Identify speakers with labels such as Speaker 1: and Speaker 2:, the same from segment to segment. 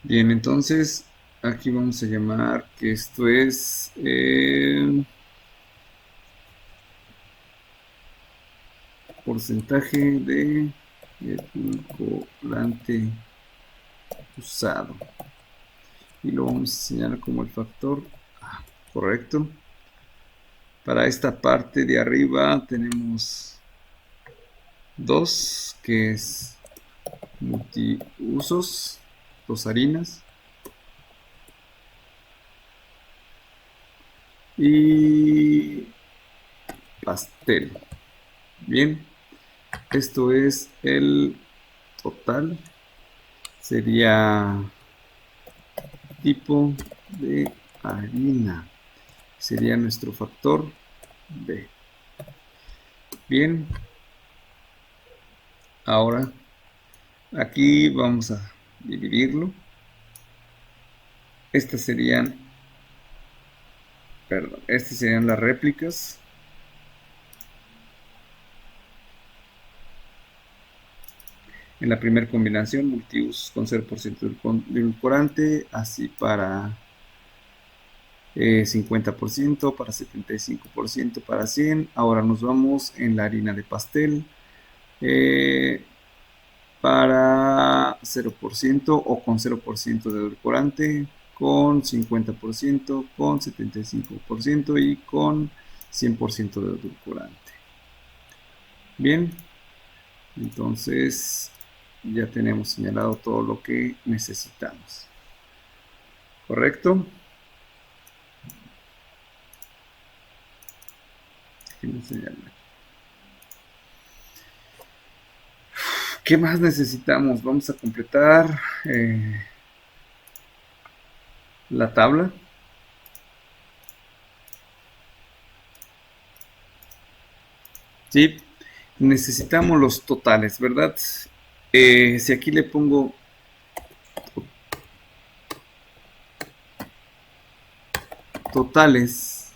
Speaker 1: Bien, entonces aquí vamos a llamar que esto es porcentaje de edulcorante usado. Y lo vamos a señalar como el factor A, correcto. Para esta parte de arriba tenemos 2 que es multiusos, 2 harinas. Y pastel. Bien, esto es el total. Sería tipo de harina. Sería nuestro factor B. Bien, ahora aquí vamos a dividirlo. Estas serían, perdón, estas serían las réplicas. En la primera combinación, multiusos con 0% de edulcorante, así para 50%, para 75%, para 100. Ahora nos vamos en la harina de pastel eh, para 0% o con 0% de edulcorante, con 50%, con 75% y con 100% de edulcorante. Bien, entonces ya tenemos señalado todo lo que necesitamos. ¿Correcto? Déjenme señalar. ¿Qué más necesitamos? Vamos a completar la tabla. Sí, necesitamos los totales, ¿verdad? Si aquí le pongo totales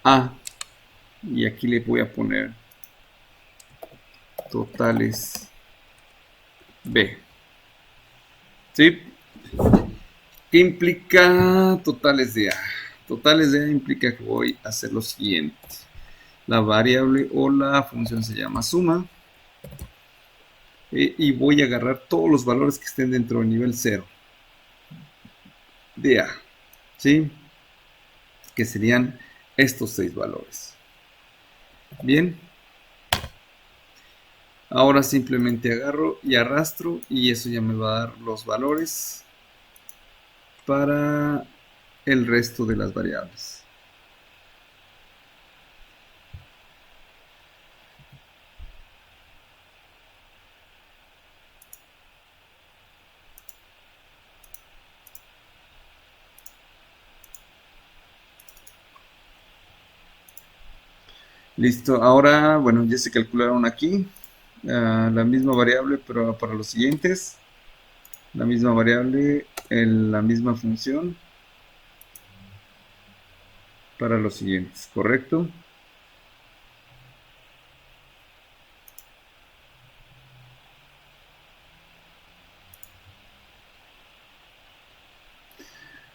Speaker 1: A y aquí le voy a poner totales B. ¿Sí? ¿Qué implica totales de A? Totales de A implica que voy a hacer lo siguiente. La variable o la función se llama suma y voy a agarrar todos los valores que estén dentro del nivel 0 de A. ¿Sí? Que serían estos 6 valores. Bien, ahora simplemente agarro y arrastro y eso ya me va a dar los valores para el resto de las variables. Listo, ahora, bueno, ya se calcularon aquí la misma variable, pero para los siguientes, la misma variable, la misma función para los siguientes, ¿correcto?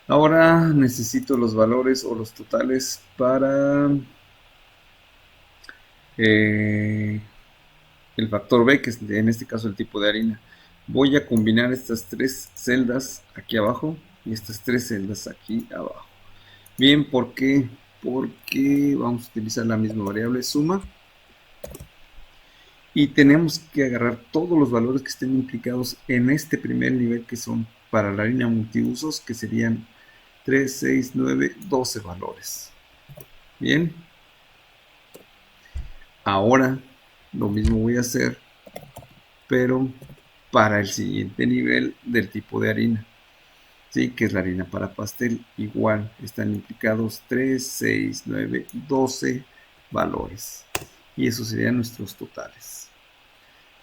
Speaker 1: Ahora necesito los valores o los totales para eh, el factor B, que es en este caso el tipo de harina. Voy a combinar estas 3 celdas aquí abajo y estas 3 celdas aquí abajo. Bien, ¿por qué? Porque vamos a utilizar la misma variable suma y tenemos que agarrar todos los valores que estén implicados en este primer nivel, que son para la harina multiusos, que serían 3, 6, 9, 12 valores. Bien, ahora lo mismo voy a hacer, pero para el siguiente nivel del tipo de harina. Sí, que es la harina para pastel. Igual están implicados 3, 6, 9, 12 valores. Y esos serían nuestros totales.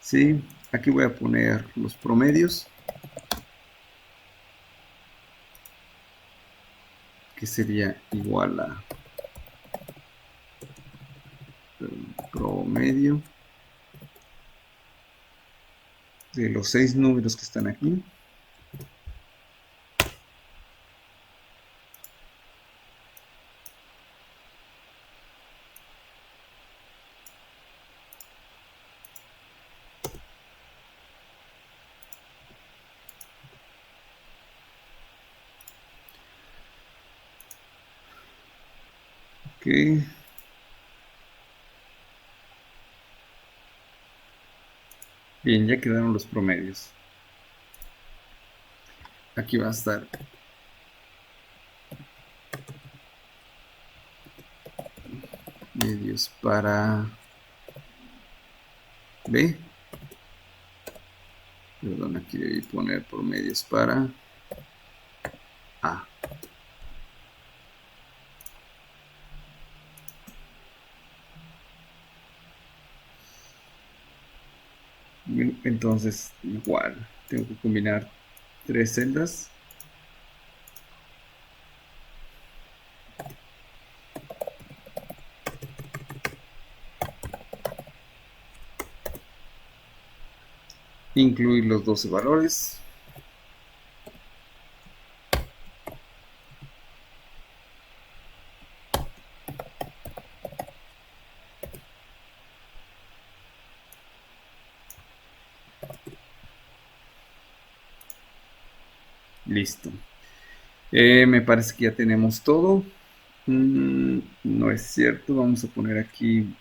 Speaker 1: Sí, aquí voy a poner los promedios, que sería igual a promedio de los 6 números que están aquí. Ok. Bien, ya quedaron los promedios. Aquí va a estar medios para B. Perdón, aquí debí poner promedios para A. Entonces, igual, tengo que combinar 3 celdas. Incluir los 12 valores. Listo. Me parece que ya tenemos todo. No es cierto. Vamos a poner aquí.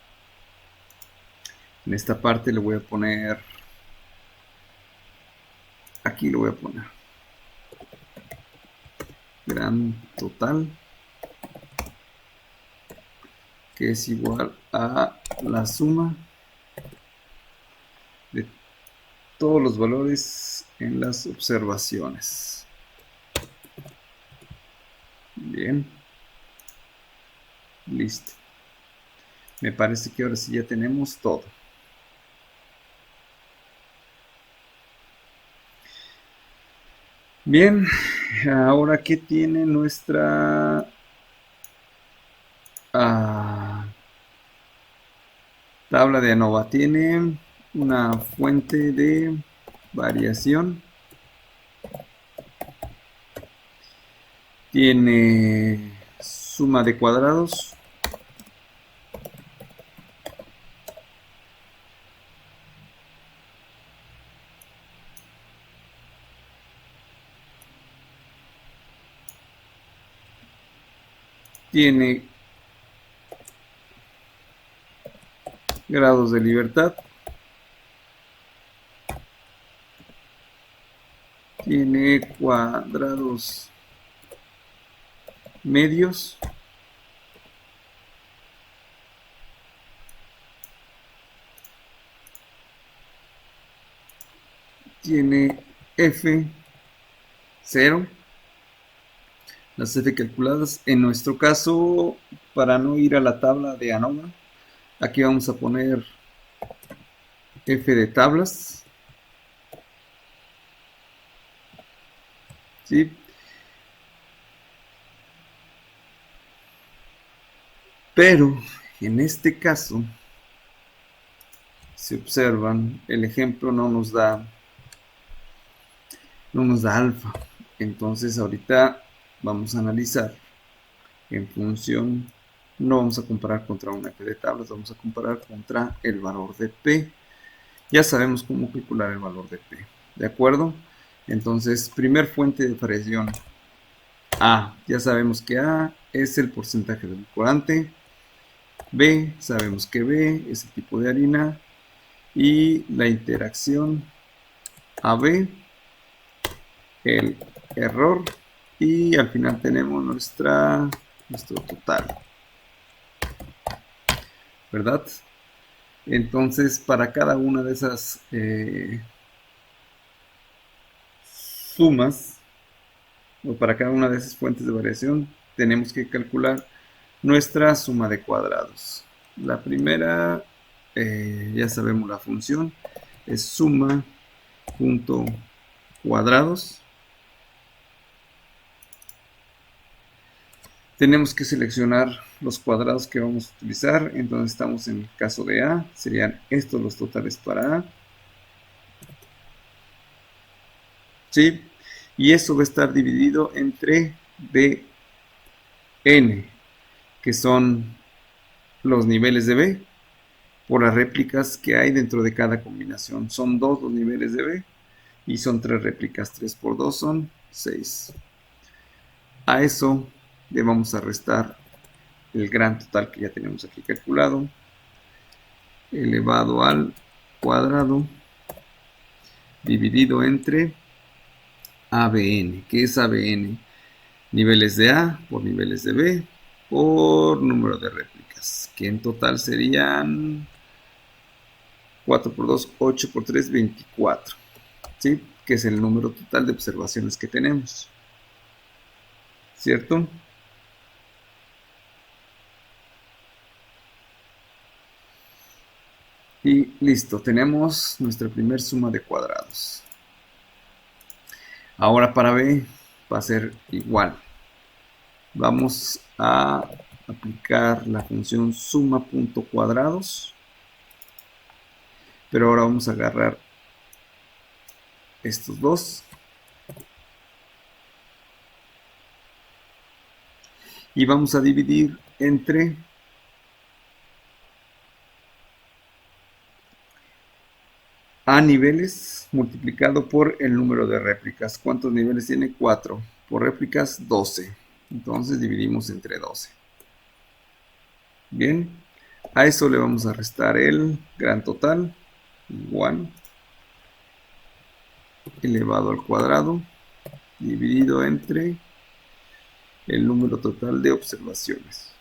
Speaker 1: En esta parte le voy a poner. Aquí lo voy a poner. Gran total. Que es igual a la suma de todos los valores en las observaciones. Bien. Listo. Me parece que ahora sí ya tenemos todo. Bien, ahora ¿qué tiene nuestra tabla de ANOVA? Tiene una fuente de variación, tiene suma de cuadrados, tiene grados de libertad, tiene cuadrados medios, tiene F0, las F calculadas. En nuestro caso, para no ir a la tabla de ANOVA, aquí vamos a poner F de tablas, ¿sí? Pero en este caso, si observan, el ejemplo no nos da alfa. Entonces ahorita vamos a analizar en función, no vamos a comparar contra una F de tablas, vamos a comparar contra el valor de P. Ya sabemos cómo calcular el valor de P, ¿de acuerdo? Entonces, primer fuente de variación, A. Ya sabemos que A es el porcentaje del colorante. B, sabemos que B es el tipo de harina. Y la interacción AB, el error. Y al final tenemos nuestro total, ¿verdad? Entonces, para cada una de esas sumas, o para cada una de esas fuentes de variación, tenemos que calcular nuestra suma de cuadrados. La primera, ya sabemos la función, es suma punto cuadrados. Tenemos que seleccionar los cuadrados que vamos a utilizar. Entonces estamos en el caso de A, serían estos los totales para A. ¿sí? Y eso va a estar dividido entre Dn, que son los niveles de B, por las réplicas que hay dentro de cada combinación. Son 2 los niveles de B y son 3 réplicas. 3 por 2 son 6. A eso le vamos a restar el gran total que ya tenemos aquí calculado, elevado al cuadrado, dividido entre ABN. ¿Qué es ABN? Niveles de A por niveles de B por número de réplicas, que en total serían 4 por 2, 8 por 3, 24. ¿Sí? Que es el número total de observaciones que tenemos. ¿Cierto? Y listo, tenemos nuestra primer suma de cuadrados. Ahora para B va a ser igual. Vamos a aplicar la función suma.cuadrados. Pero ahora vamos a agarrar estos dos y vamos a dividir entre A niveles multiplicado por el número de réplicas. ¿Cuántos niveles tiene? 4. Por réplicas, 12. Entonces dividimos entre 12. Bien. A eso le vamos a restar el gran total. Igual. Elevado al cuadrado. Dividido entre el número total de observaciones.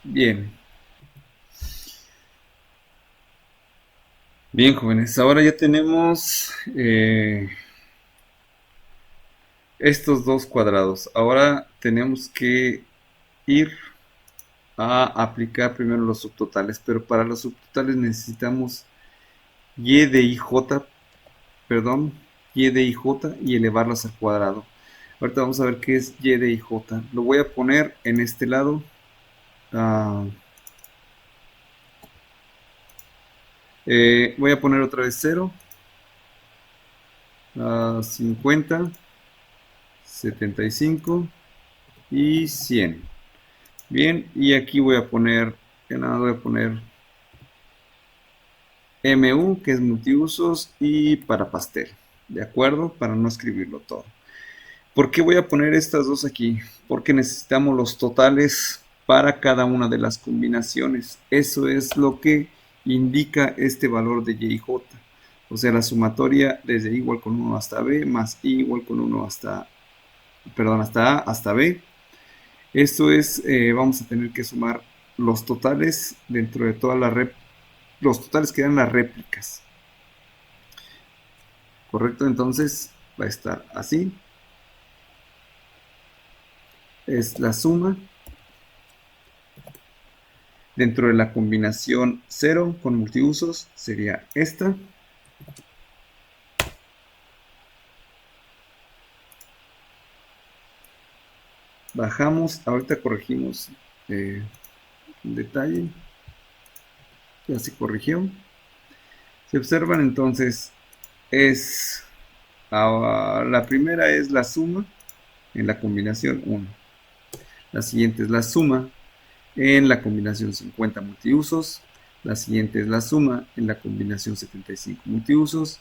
Speaker 1: Bien. Bien, jóvenes. Ahora ya tenemos estos dos cuadrados. Ahora tenemos que ir a aplicar primero los subtotales, pero para los subtotales necesitamos y de ij, perdón, y de ij y elevarlas al cuadrado. Ahorita vamos a ver qué es y de ij. Lo voy a poner en este lado. Voy a poner otra vez 0, 50, 75 y 100. Bien, y aquí voy a poner, que nada, voy a poner MU, que es multiusos, y para pastel, ¿de acuerdo? Para no escribirlo todo. ¿Por qué voy a poner estas dos aquí? Porque necesitamos los totales para cada una de las combinaciones. Eso es lo que indica este valor de y j. O sea, la sumatoria desde i igual con 1 hasta b más i igual con 1 hasta, perdón, hasta a hasta b. Esto es, vamos a tener que sumar los totales dentro de todas las los totales que dan las réplicas. ¿Correcto? Entonces va a estar así. Es la suma dentro de la combinación 0 con multiusos, sería esta. Bajamos, ahorita corregimos un detalle. Ya se corrigió. Se observan entonces, es la primera es la suma en la combinación 1. La siguiente es la suma en la combinación 50 multiusos. La siguiente es la suma en la combinación 75 multiusos.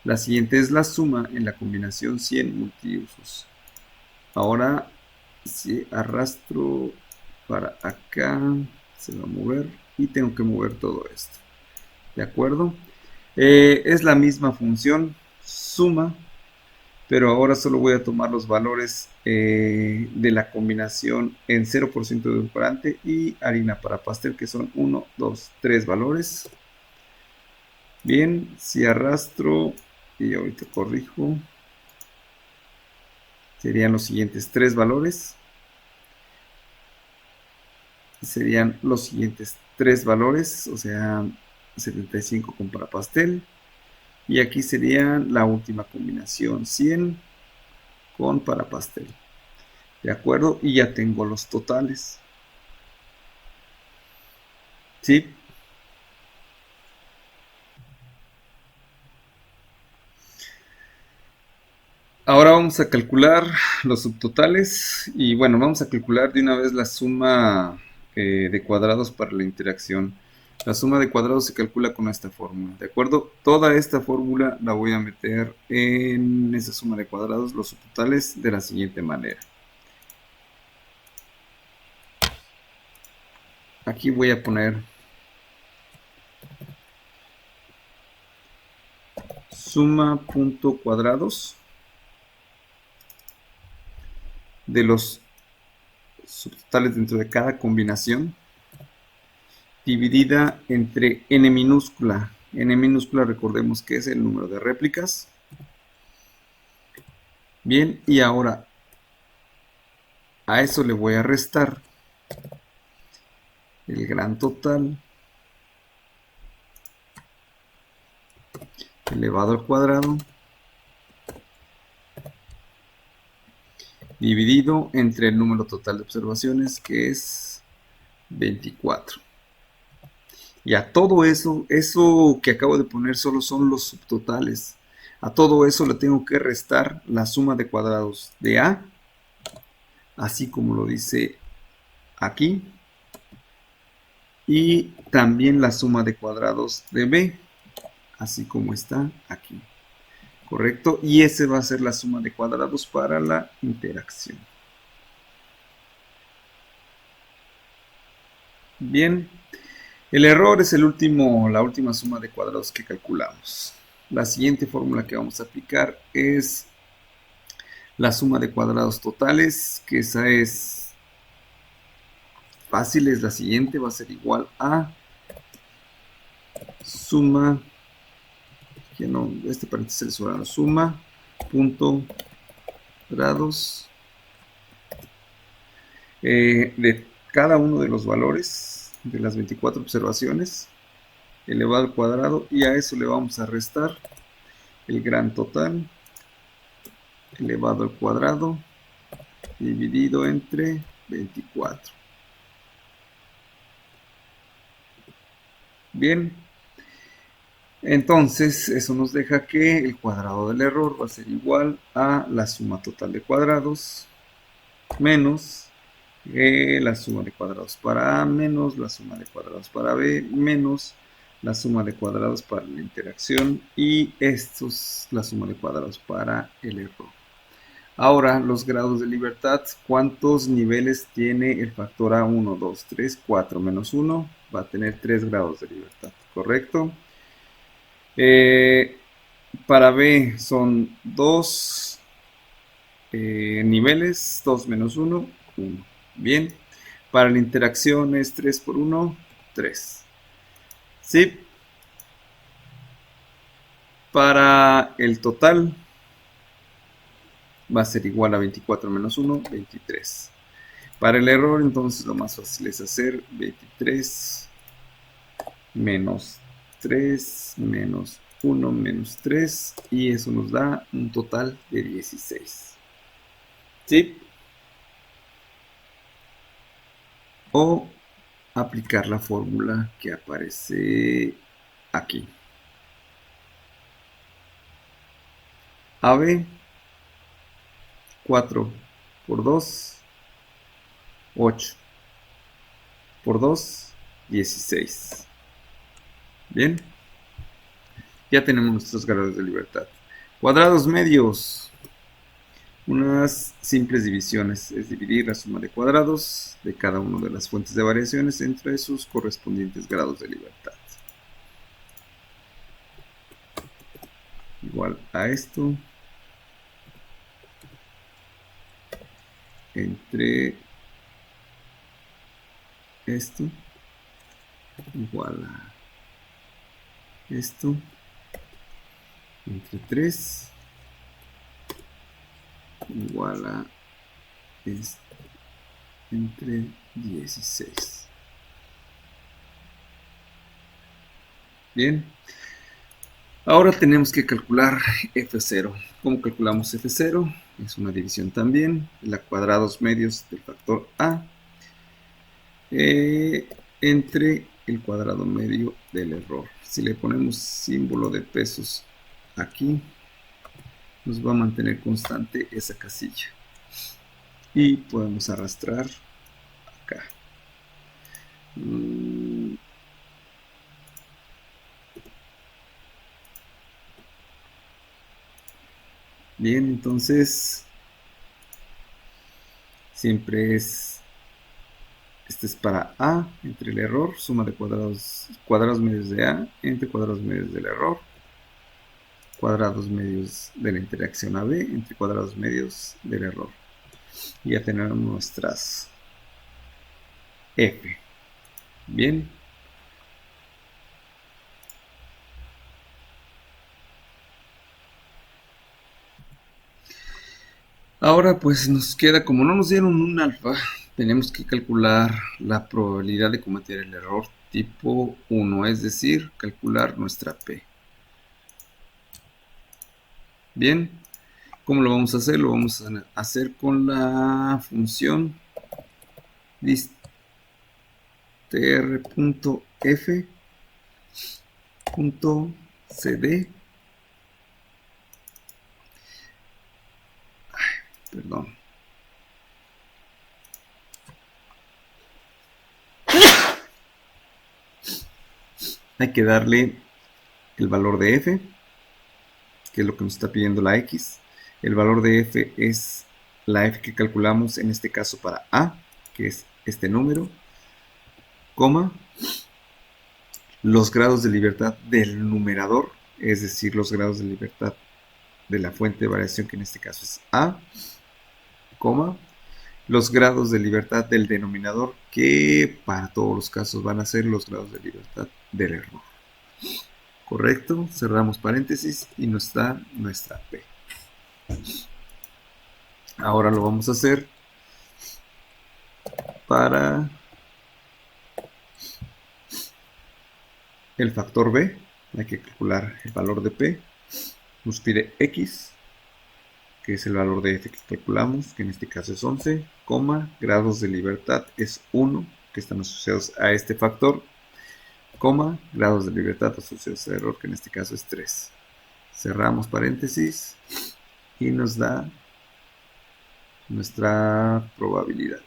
Speaker 1: La siguiente es la suma en la combinación 100 multiusos. Ahora, si arrastro para acá, se va a mover y tengo que mover todo esto. ¿De acuerdo? Es la misma función, suma, pero ahora solo voy a tomar los valores de la combinación en 0% de edulcorante y harina para pastel, que son 1, 2, 3 valores. Bien, si arrastro y ahorita corrijo, serían los siguientes 3 valores. Serían los siguientes 3 valores, o sea, 75 con para pastel. Y aquí sería la última combinación, 100 con para pastel. ¿De acuerdo? Y ya tengo los totales. ¿Sí? Ahora vamos a calcular los subtotales y bueno, vamos a calcular de una vez la suma de cuadrados para la interacción. La suma de cuadrados se calcula con esta fórmula, ¿de acuerdo? Toda esta fórmula la voy a meter en esa suma de cuadrados, los subtotales, de la siguiente manera. Aquí voy a poner suma.cuadrados de los subtotales dentro de cada combinación dividida entre n minúscula. N minúscula, recordemos que es el número de réplicas. Bien, y ahora a eso le voy a restar el gran total elevado al cuadrado dividido entre el número total de observaciones, que es 24. Y a todo eso que acabo de poner solo son los subtotales. A todo eso le tengo que restar la suma de cuadrados de A, así como lo dice aquí, y también la suma de cuadrados de B, así como está aquí. ¿Correcto? Y ese va a ser la suma de cuadrados para la interacción. Bien, el error es la última suma de cuadrados que calculamos. La siguiente fórmula que vamos a aplicar es la suma de cuadrados totales, que esa es fácil, es la siguiente, va a ser igual a suma, que no, este paréntesis es la suma, punto, grados, de cada uno de los valores de las 24 observaciones elevado al cuadrado, y a eso le vamos a restar el gran total elevado al cuadrado dividido entre 24. Bien, entonces eso nos deja que el cuadrado del error va a ser igual a la suma total de cuadrados menos la suma de cuadrados para A menos la suma de cuadrados para B menos la suma de cuadrados para la interacción, y esto es la suma de cuadrados para el error. Ahora, los grados de libertad. ¿Cuántos niveles tiene el factor A? 1, 2, 3, 4 menos 1. Va a tener 3 grados de libertad, ¿correcto? Para B son 2 niveles, 2 menos 1, 1. Bien. Para la interacción es 3 por 1, 3. ¿Sí? Para el total va a ser igual a 24 menos 1, 23. Para el error, entonces, lo más fácil es hacer 23 menos 3 menos 1 menos 3, y eso nos da un total de 16. ¿Sí? O aplicar la fórmula que aparece aquí. AB 4 por 2, 8 por 2, 16. Bien, ya tenemos nuestros grados de libertad. Cuadrados medios. Unas simples divisiones, es dividir la suma de cuadrados de cada una de las fuentes de variaciones entre sus correspondientes grados de libertad. Igual a esto entre esto igual a esto entre 3 igual a esto entre 16. Bien, ahora tenemos que calcular F0. ¿Cómo calculamos F0? Es una división también, la cuadrados medios del factor A entre el cuadrado medio del error. Si le ponemos símbolo de pesos aquí, nos va a mantener constante esa casilla. Y podemos arrastrar acá. Bien, entonces siempre es, este es para A, entre el error, suma de cuadrados medios de A, entre cuadrados medios del error, cuadrados medios de la interacción AB, entre cuadrados medios del error. Y ya tenemos nuestras F. Bien. Ahora pues nos queda, como no nos dieron un alfa, tenemos que calcular la probabilidad de cometer el error tipo 1, es decir, calcular nuestra P. Bien, ¿cómo lo vamos a hacer? Lo vamos a hacer con la función distr.f.cd. Perdón. Hay que darle el valor de f, que es lo que nos está pidiendo la x. El valor de f es la f que calculamos en este caso para a, que es este número, coma, los grados de libertad del numerador, es decir, los grados de libertad de la fuente de variación, que en este caso es a, coma, los grados de libertad del denominador, que para todos los casos van a ser los grados de libertad del error. Correcto, cerramos paréntesis y nos da nuestra P. Ahora lo vamos a hacer para el factor B. Hay que calcular el valor de P. Nos pide X, que es el valor de F que calculamos, que en este caso es 11, coma, grados de libertad es 1, que están asociados a este factor, coma, grados de libertad asociados al error, que en este caso es 3. Cerramos paréntesis y nos da nuestra probabilidad.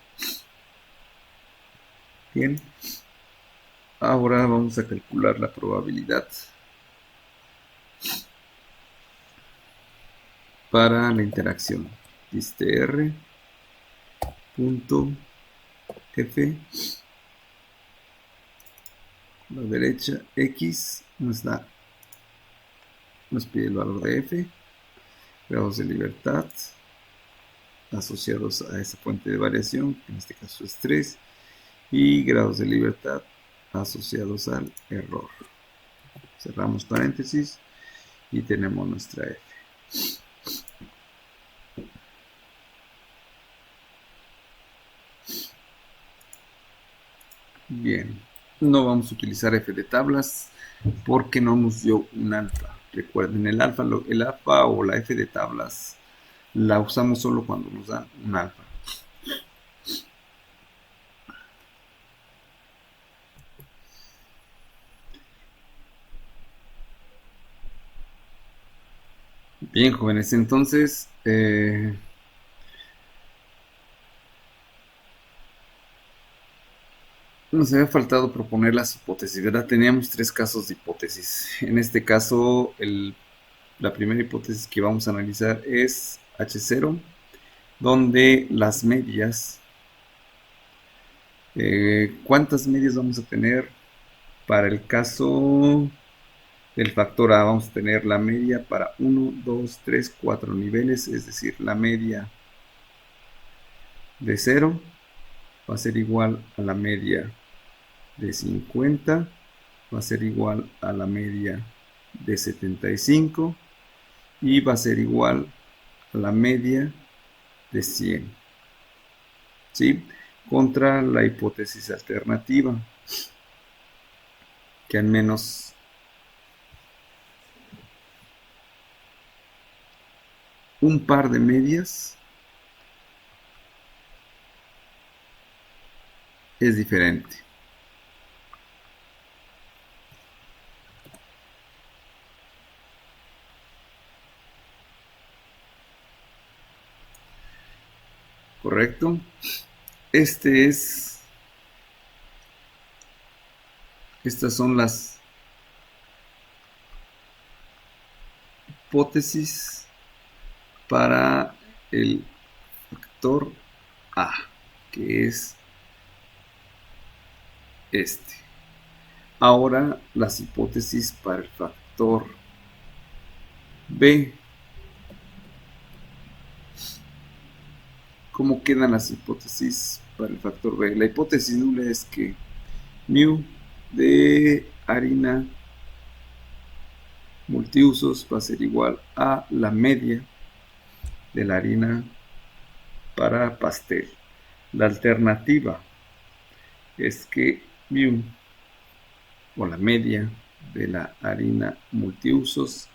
Speaker 1: Bien, ahora vamos a calcular la probabilidad para la interacción. Distr.f, a la derecha, x nos pide el valor de f, grados de libertad asociados a esa fuente de variación, que en este caso es 3, y grados de libertad asociados al error. Cerramos paréntesis y tenemos nuestra f. Bien, no vamos a utilizar f de tablas porque no nos dio un alfa. Recuerden, el alfa o la f de tablas la usamos solo cuando nos dan un alfa. Bien, jóvenes, entonces nos había faltado proponer las hipótesis, ¿verdad? Teníamos 3 casos de hipótesis. En este caso, la primera hipótesis que vamos a analizar es H0, donde las medias, ¿cuántas medias vamos a tener? Para el caso del factor A vamos a tener la media para 1, 2, 3, 4 niveles, es decir, la media de 0 va a ser igual a la media de 50, va a ser igual a la media de 75 y va a ser igual a la media de 100. ¿Sí? Contra la hipótesis alternativa, que al menos un par de medias es diferente. ¿correcto? Estas son las hipótesis para el factor A, que es este. Ahora las hipótesis para el factor B. ¿Cómo quedan las hipótesis para el factor B? La hipótesis nula es que mu de harina multiusos va a ser igual a la media de la harina para pastel. La alternativa es que mu o la media de la harina multiusos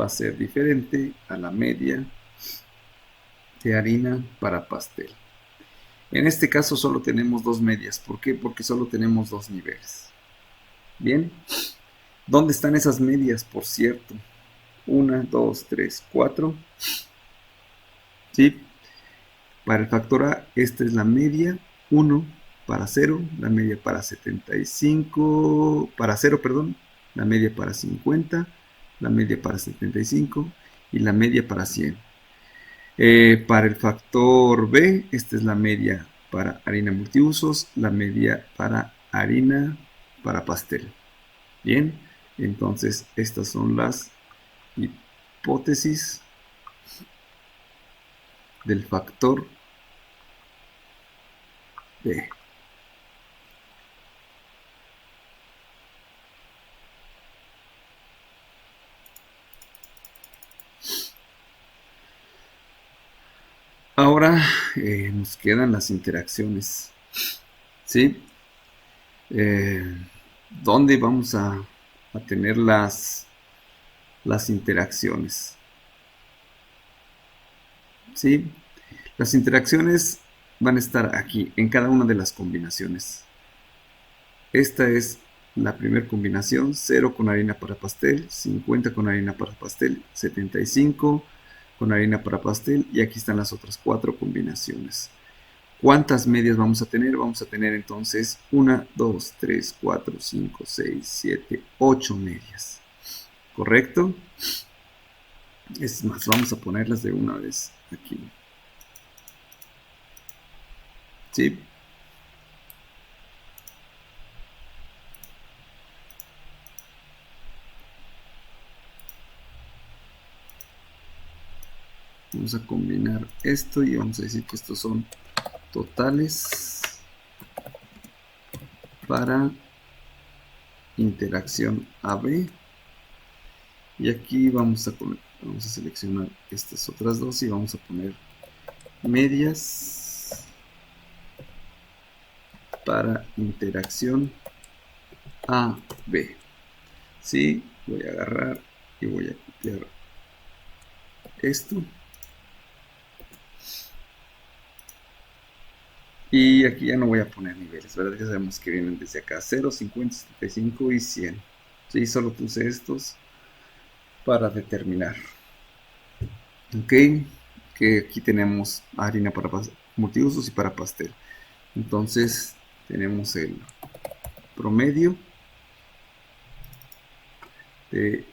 Speaker 1: va a ser diferente a la media de harina para pastel. En este caso solo tenemos dos medias. ¿Por qué? Porque solo tenemos dos niveles. Bien. ¿Dónde están esas medias, por cierto? 1, 2, 3, 4. ¿Sí? Para el factor A, esta es la media. 1 para 0, la media para 75, para 0, perdón, la media para 50, la media para 75 y la media para 100. Para el factor B, esta es la media para harina multiusos, la media para harina para pastel. Bien, entonces estas son las hipótesis del factor B. Ahora nos quedan las interacciones. ¿Sí? ¿Dónde vamos a tener las interacciones? ¿Sí? Las interacciones van a estar aquí, en cada una de las combinaciones. Esta es la primera combinación, 0 con harina para pastel, 50 con harina para pastel, 75 con harina para pastel, y aquí están las otras 4 combinaciones. ¿Cuántas medias vamos a tener? Vamos a tener entonces 1, 2, 3, 4, 5, 6, 7, 8 medias. ¿Correcto? Es más, vamos a ponerlas de una vez aquí. ¿Sí? Vamos a combinar esto y vamos a decir que estos son totales para interacción AB. Y aquí vamos a seleccionar estas otras dos y vamos a poner medias para interacción AB. Sí, voy a agarrar y voy a copiar esto. Y aquí ya no voy a poner niveles, ¿verdad? Ya sabemos que vienen desde acá, 0, 50, 75 y 100. Sí, solo puse estos para determinar. Ok, que aquí tenemos harina para multiusos y para pastel. Entonces tenemos el promedio de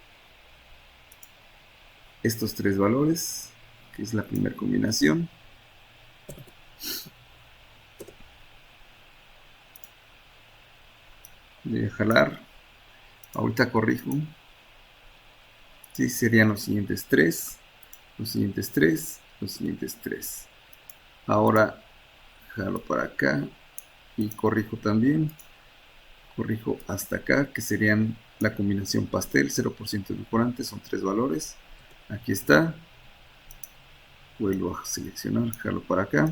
Speaker 1: estos tres valores, que es la primera combinación. Voy a jalar. Ahorita corrijo. Sí, serían los siguientes tres, los siguientes tres, los siguientes tres. Ahora jalo para acá y corrijo también. Corrijo hasta acá, que serían la combinación pastel, 0% edulcorante, son tres valores. Aquí está. Vuelvo a seleccionar, jalo para acá.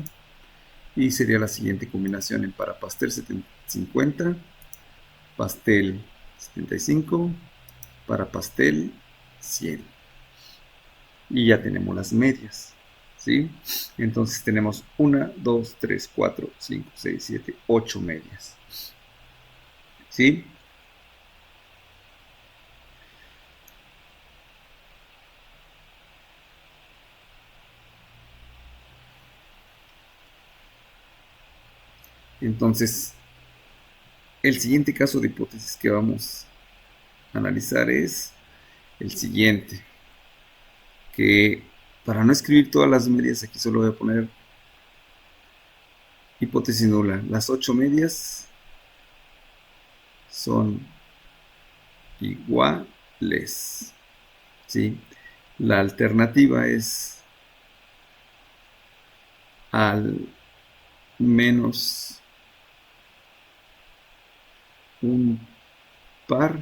Speaker 1: Y sería la siguiente combinación en para pastel 50, pastel 75, para pastel 100. Y ya tenemos las medias. ¿Sí? Entonces tenemos 1, 2, 3, 4, 5, 6, 7, 8 medias. ¿Sí? Entonces, el siguiente caso de hipótesis que vamos a analizar es el siguiente, que para no escribir todas las medias, aquí solo voy a poner hipótesis nula. Las 8 medias son iguales, ¿sí? La alternativa es al menos un par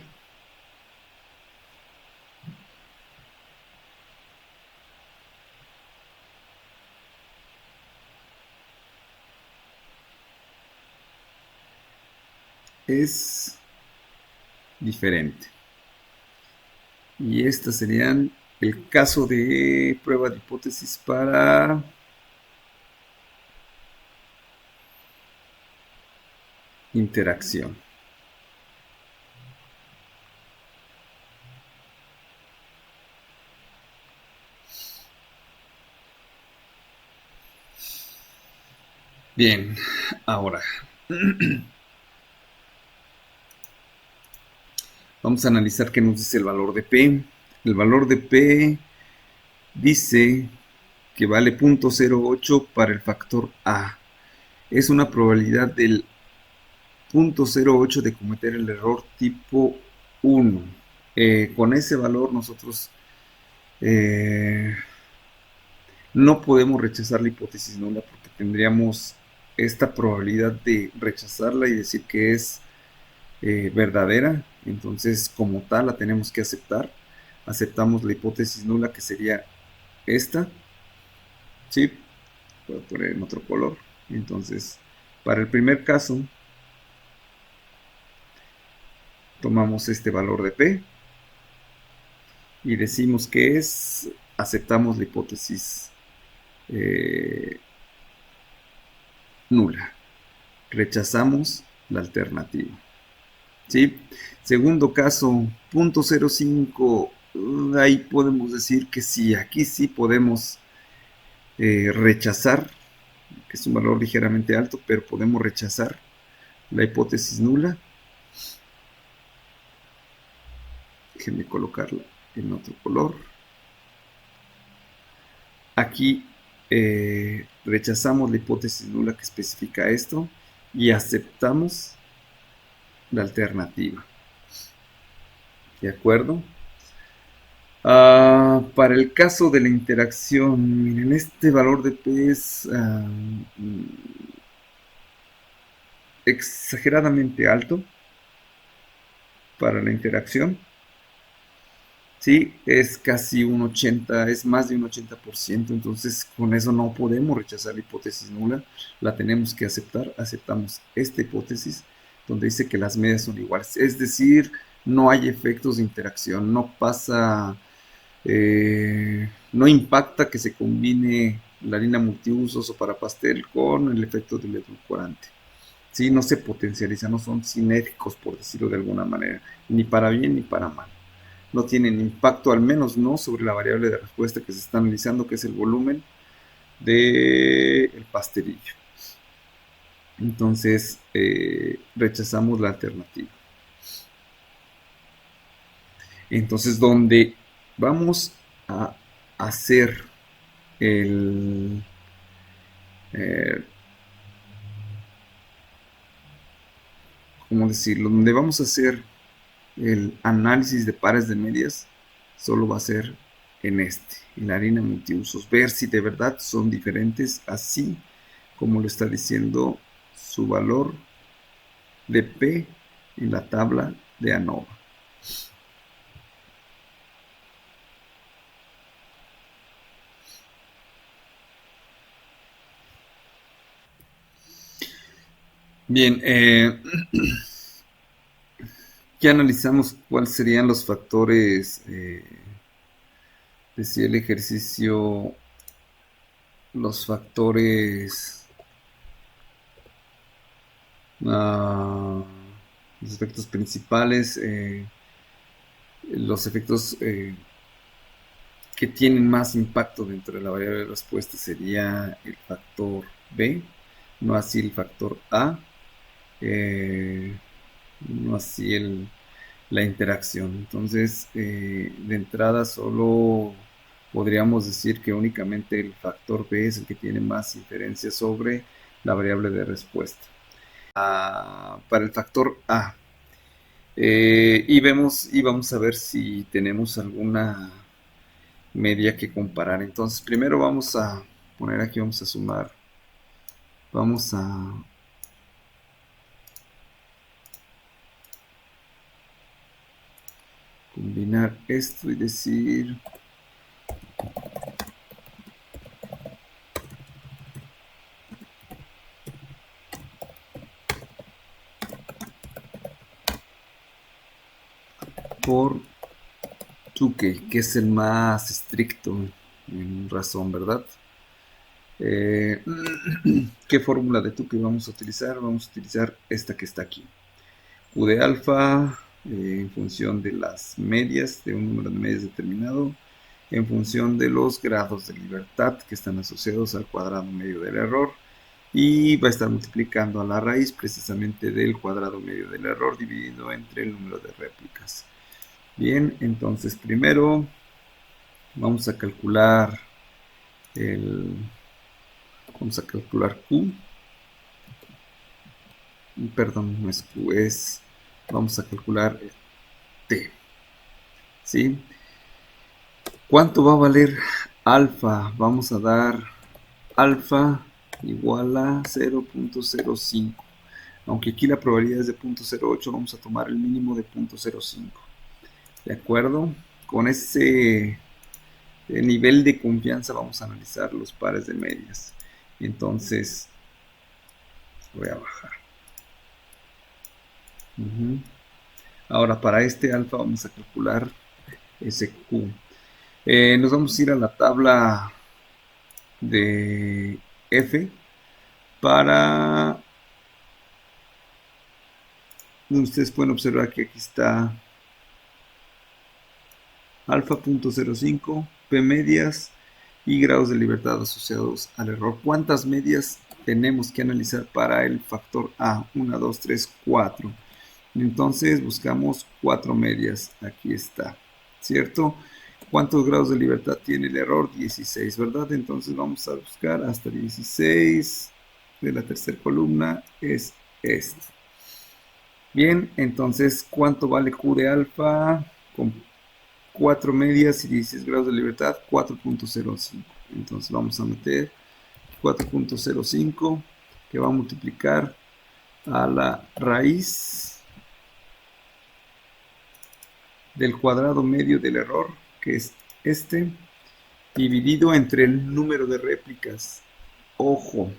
Speaker 1: es diferente. Y estas serían el caso de prueba de hipótesis para interacción. Bien, ahora vamos a analizar qué nos dice el valor de P. El valor de P dice que vale 0.08 para el factor A. Es una probabilidad del 0.08 de cometer el error tipo 1. Con ese valor nosotros no podemos rechazar la hipótesis nula porque tendríamos esta probabilidad de rechazarla y decir que es verdadera. Entonces, como tal, la tenemos que aceptar. Aceptamos la hipótesis nula, que sería esta. ¿Sí? Voy a poner en otro color. Entonces, para el primer caso, tomamos este valor de P y decimos que es, aceptamos la hipótesis nula. Rechazamos la alternativa. ¿Sí? Segundo caso, 0.05. Ahí podemos decir que sí, aquí sí podemos rechazar, que es un valor ligeramente alto, pero podemos rechazar la hipótesis nula. Déjenme colocarla en otro color. Aquí rechazamos la hipótesis nula que especifica esto y aceptamos la alternativa. ¿De acuerdo? Para el caso de la interacción, miren, este valor de P es exageradamente alto para la interacción. Sí, es casi un 80, es más de un 80%, entonces con eso no podemos rechazar la hipótesis nula, la tenemos que aceptar. Aceptamos esta hipótesis donde dice que las medias son iguales, es decir, no hay efectos de interacción, no pasa, no impacta que se combine la harina multiusos o para pastel con el efecto del edulcorante. Sí, no se potencializa, no son cinéticos, por decirlo de alguna manera, ni para bien ni para mal. No tienen impacto, al menos no, sobre la variable de respuesta que se está analizando, que es el volumen del pastelillo. Entonces, rechazamos la alternativa. Entonces, donde vamos a hacer el ¿cómo decirlo? Donde vamos a hacer el análisis de pares de medias, solo va a ser en la harina multiusos, ver si de verdad son diferentes, así como lo está diciendo su valor de P en la tabla de ANOVA. Bien, ya analizamos cuáles serían los factores, decía el ejercicio, los factores, uh, los efectos principales, los efectos que tienen más impacto dentro de la variable de respuesta sería el factor B, no así el factor A. no así la interacción. Entonces, de entrada solo podríamos decir que únicamente el factor B es el que tiene más inferencia sobre la variable de respuesta. Para el factor A. Y vamos a ver si tenemos alguna media que comparar. Entonces, primero vamos a poner aquí, vamos a sumar. Vamos a combinar esto y decir por Tukey, que es el más estricto en razón, ¿verdad? ¿Qué fórmula de Tukey vamos a utilizar? Vamos a utilizar esta que está aquí. Q de alfa en función de las medias, de un número de medias determinado, en función de los grados de libertad que están asociados al cuadrado medio del error, y va a estar multiplicando a la raíz precisamente del cuadrado medio del error dividido entre el número de réplicas. Bien, entonces primero vamos a calcular Q. Perdón, no es Q, vamos a calcular T. ¿Sí? ¿Cuánto va a valer alfa? Vamos a dar alfa igual a 0.05. Aunque aquí la probabilidad es de 0.08, vamos a tomar el mínimo de 0.05. ¿De acuerdo? Con ese nivel de confianza vamos a analizar los pares de medias. Entonces, voy a bajar. Ahora, para este alfa vamos a calcular ese Q. Nos vamos a ir a la tabla de F para... Ustedes pueden observar que aquí está alfa.05, P medias y grados de libertad asociados al error. ¿Cuántas medias tenemos que analizar para el factor A? 1, 2, 3, 4. Entonces buscamos 4 medias. Aquí está, ¿cierto? ¿Cuántos grados de libertad tiene el error? 16, ¿verdad? Entonces vamos a buscar hasta 16 de la tercera columna es esto. Bien, entonces, ¿cuánto vale Q de alfa? Con 4 medias y 16 grados de libertad, 4.05. Entonces vamos a meter 4.05 que va a multiplicar a la raíz del cuadrado medio del error, que es este, dividido entre el número de réplicas. Ojo,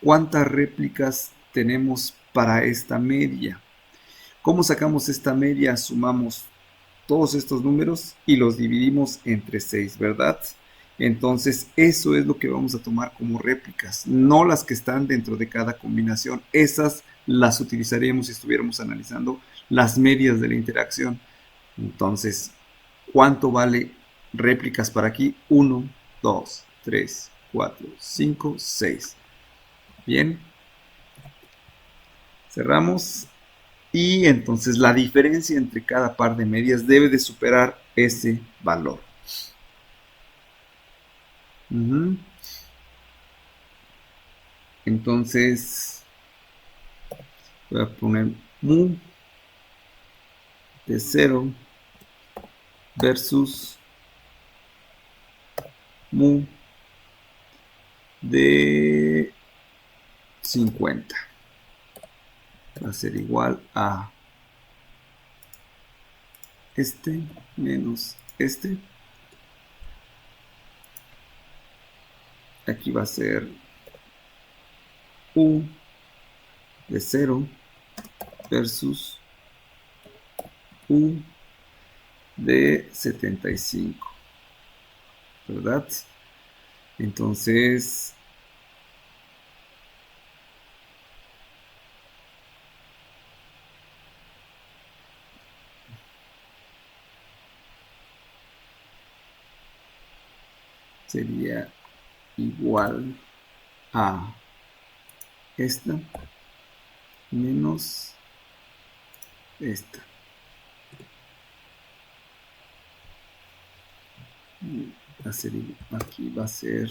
Speaker 1: ¿cuántas réplicas tenemos para esta media? ¿Cómo sacamos esta media? Sumamos todos estos números y los dividimos entre 6, ¿verdad? Entonces, eso es lo que vamos a tomar como réplicas, no las que están dentro de cada combinación. Esas las utilizaríamos si estuviéramos analizando las medias de la interacción. Entonces, ¿cuánto vale réplicas para aquí? 1, 2, 3, 4, 5, 6. Bien. Cerramos. Y entonces la diferencia entre cada par de medias debe de superar ese valor. Entonces, voy a poner mu de 0 versus mu de 50. Va a ser igual a este menos este. Aquí va a ser u de 0 versus u de 75, ¿verdad? Entonces, sería igual a esta menos esta. Aquí va a ser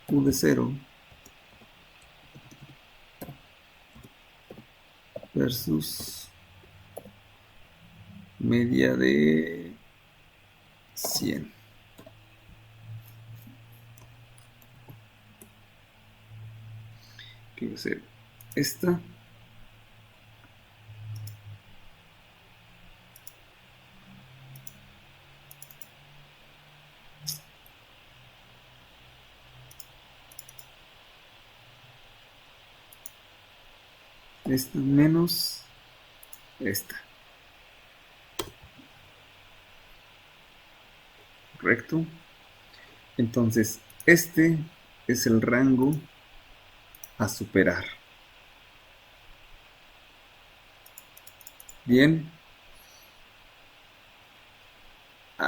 Speaker 1: u de 0 versus media de 100. Que va a ser esta. Esta menos esta. ¿Correcto? Entonces, este es el rango a superar. Bien.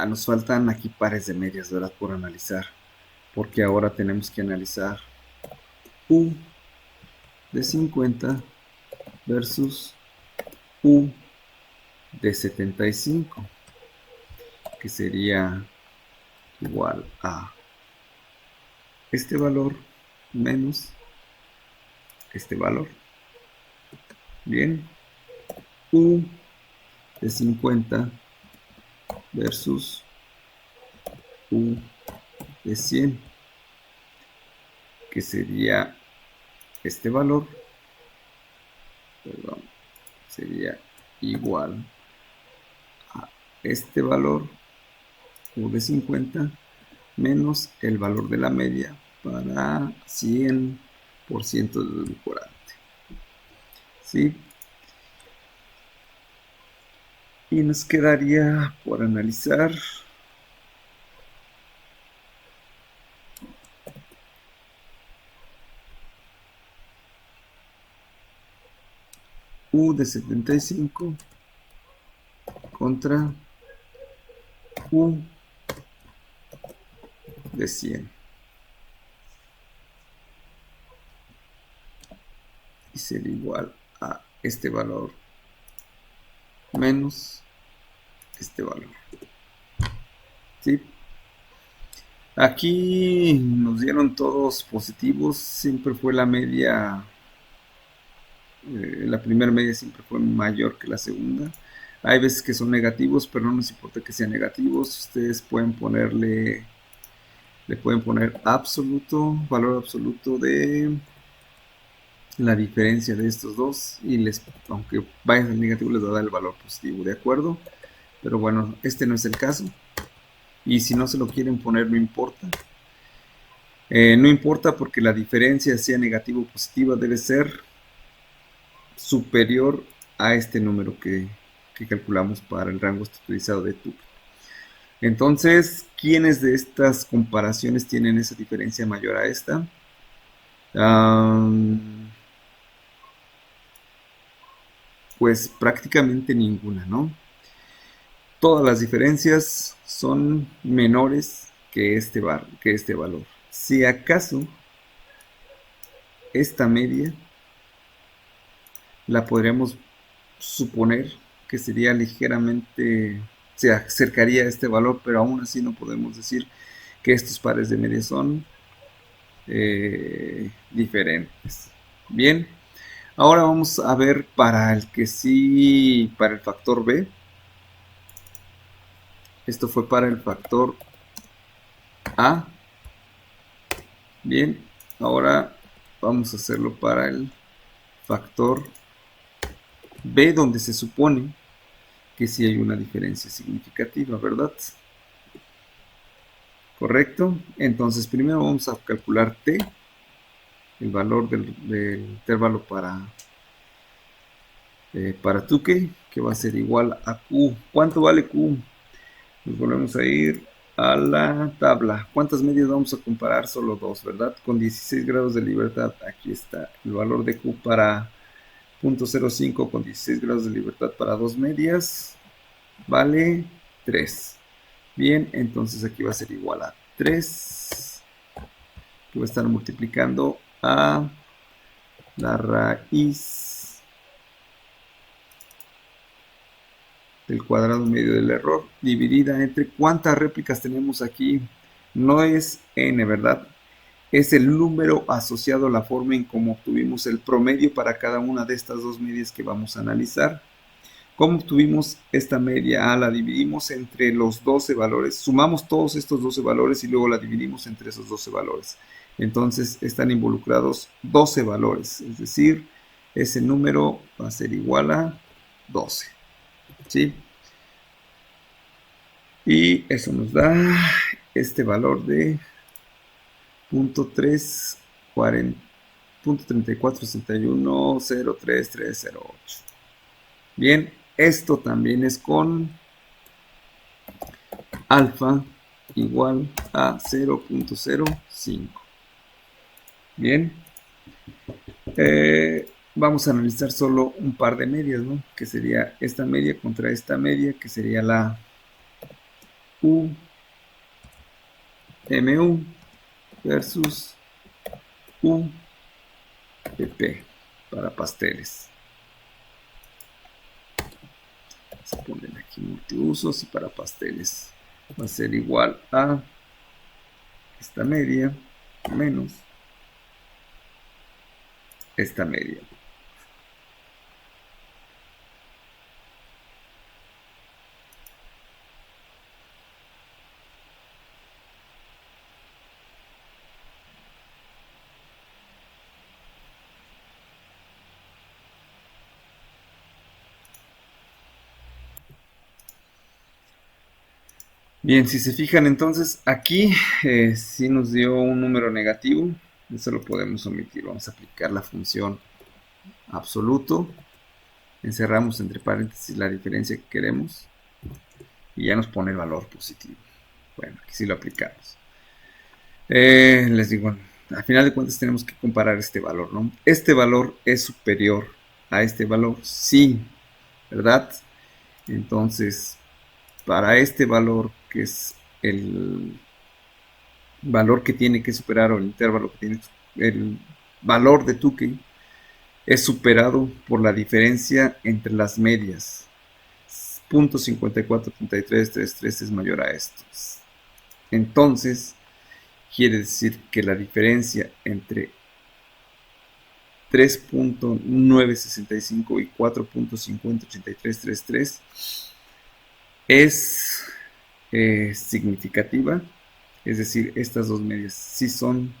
Speaker 1: Nos faltan aquí pares de medias, ¿verdad? Por analizar. Porque ahora tenemos que analizar U de 50 versus U de 75. Que sería igual a este valor menos este valor. Bien. U de 50 versus U de 100, que sería este valor, perdón, sería igual a este valor U de 50 menos el valor de la media para 100% del edulcorante. ¿Sí? Y nos quedaría por analizar U de 75 contra U de 100. Y sería igual a este valor menos este valor. ¿Sí? Aquí nos dieron todos positivos, siempre fue la media, la primera media siempre fue mayor que la segunda. Hay veces que son negativos, pero no nos importa que sean negativos. Ustedes pueden ponerle, le pueden poner absoluto, valor absoluto de la diferencia de estos dos, y aunque vaya a ser negativo, les va a dar el valor positivo, ¿de acuerdo? Pero bueno, este no es el caso. Y si no se lo quieren poner, no importa. No importa porque la diferencia, sea negativa o positiva, debe ser superior a este número que calculamos para el rango estructurizado de Turing. Entonces, ¿quiénes de estas comparaciones tienen esa diferencia mayor a esta? Pues prácticamente ninguna, ¿no? Todas las diferencias son menores que este valor. Si acaso esta media la podríamos suponer que sería ligeramente, se acercaría a este valor, pero aún así no podemos decir que estos pares de medias son diferentes. Bien, ahora vamos a ver para el que sí, para el factor B. Esto fue para el factor A. Bien, ahora vamos a hacerlo para el factor B, donde se supone que sí hay una diferencia significativa, ¿verdad? ¿Correcto? Entonces primero vamos a calcular T, el valor del intervalo para Tuque, que va a ser igual a Q. ¿Cuánto vale Q? Nos volvemos a ir a la tabla. ¿Cuántas medias vamos a comparar? Solo dos, ¿verdad? Con 16 grados de libertad. Aquí está el valor de Q para 0.05 con 16 grados de libertad para dos medias. Vale 3. Bien, entonces aquí va a ser igual a 3, que va a estar multiplicando a la raíz del cuadrado medio del error dividida entre cuántas réplicas tenemos aquí. No es n, ¿verdad? Es el número asociado a la forma en cómo obtuvimos el promedio para cada una de estas dos medias que vamos a analizar. ¿Cómo obtuvimos esta media? La dividimos entre los 12 valores, sumamos todos estos 12 valores y luego la dividimos entre esos 12 valores. Entonces están involucrados 12 valores, es decir, ese número va a ser igual a 12. ¿Sí? Y eso nos da este valor de 0.3461033308. Bien, esto también es con alfa igual a 0.05. Bien, vamos a analizar solo un par de medias, ¿no? Que sería esta media contra esta media, que sería la U MU versus UPP para pasteles. Se ponen aquí multiusos y para pasteles va a ser igual a esta media menos esta media. Bien, si se fijan entonces aquí sí nos dio un número negativo, eso lo podemos omitir. Vamos a aplicar la función absoluto, encerramos entre paréntesis la diferencia que queremos y ya nos pone el valor positivo. Bueno, aquí sí lo aplicamos. Les digo, al final de cuentas tenemos que comparar este valor, ¿no? Este valor es superior a este valor, sí, ¿verdad? Entonces, para este valor, que es el valor que tiene que superar, o el intervalo que tiene, el valor de Tukey es superado por la diferencia entre las medias. .543333 es mayor a esto. Entonces, quiere decir que la diferencia entre 3.965 y 4.508333 es significativa, es decir, estas dos medias sí son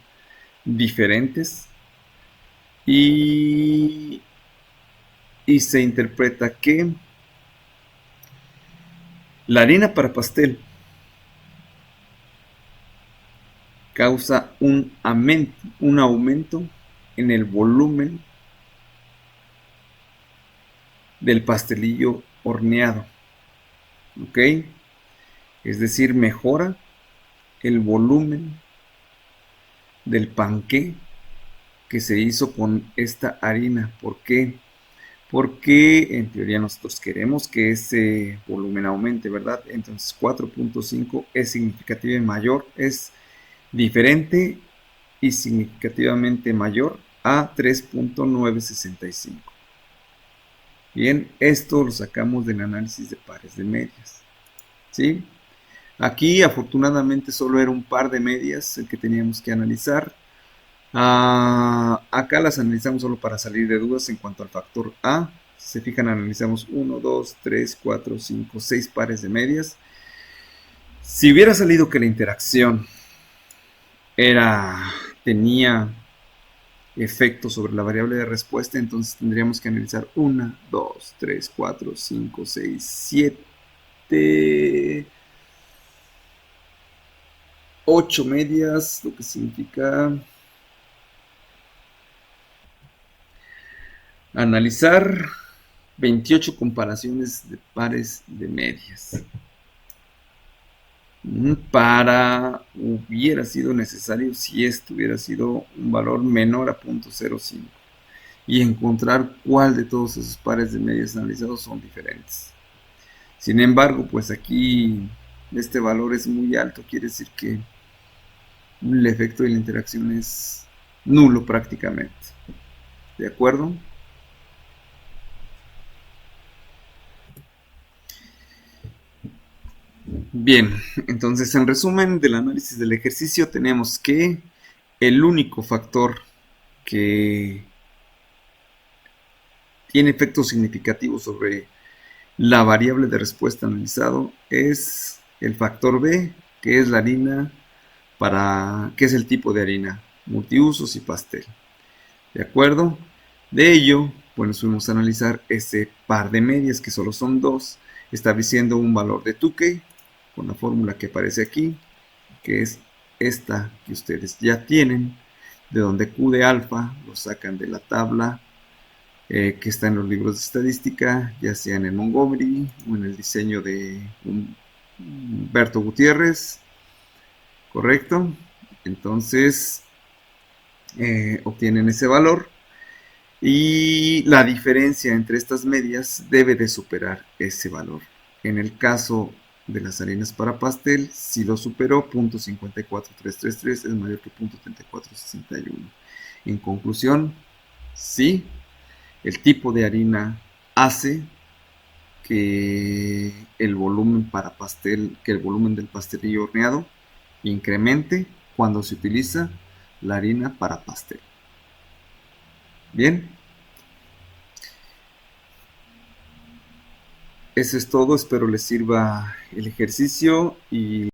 Speaker 1: diferentes y se interpreta que la harina para pastel causa un aumento en el volumen del pastelillo horneado, ¿ok? Es decir, mejora el volumen del panqué que se hizo con esta harina. ¿Por qué? Porque en teoría nosotros queremos que ese volumen aumente, ¿verdad? Entonces 4.5 es significativamente mayor, es diferente y significativamente mayor a 3.965. Bien, esto lo sacamos del análisis de pares de medias, ¿sí? Aquí afortunadamente solo era un par de medias el que teníamos que analizar. Acá las analizamos solo para salir de dudas en cuanto al factor A. Si se fijan, analizamos 1, 2, 3, 4, 5, 6 pares de medias. Si hubiera salido que la interacción tenía efecto sobre la variable de respuesta, entonces tendríamos que analizar 1, 2, 3, 4, 5, 6, 7, 8 medias, lo que significa analizar 28 comparaciones de pares de medias. Hubiera sido necesario si esto hubiera sido un valor menor a 0.05 y encontrar cuál de todos esos pares de medias analizados son diferentes. Sin embargo, pues aquí este valor es muy alto, quiere decir que el efecto de la interacción es nulo prácticamente. ¿De acuerdo? Bien, entonces en resumen del análisis del ejercicio tenemos que el único factor que tiene efectos significativos sobre la variable de respuesta analizado es el factor B, que es la harina que es el tipo de harina, multiusos y pastel. ¿De acuerdo? De ello, pues fuimos a analizar ese par de medias, que solo son dos, estableciendo un valor de Tukey con la fórmula que aparece aquí, que es esta que ustedes ya tienen, de donde Q de alfa lo sacan de la tabla que está en los libros de estadística, ya sea en el Montgomery o en el diseño de Humberto Gutiérrez, ¿correcto? Entonces obtienen ese valor y la diferencia entre estas medias debe de superar ese valor. En el caso de las harinas para pastel, si lo superó, 0.54333 es mayor que 0.3461. En conclusión, sí, el tipo de harina hace que el volumen para pastel, que el volumen del pastelillo horneado incremente cuando se utiliza la harina para pastel. Bien, eso es todo, espero les sirva el ejercicio y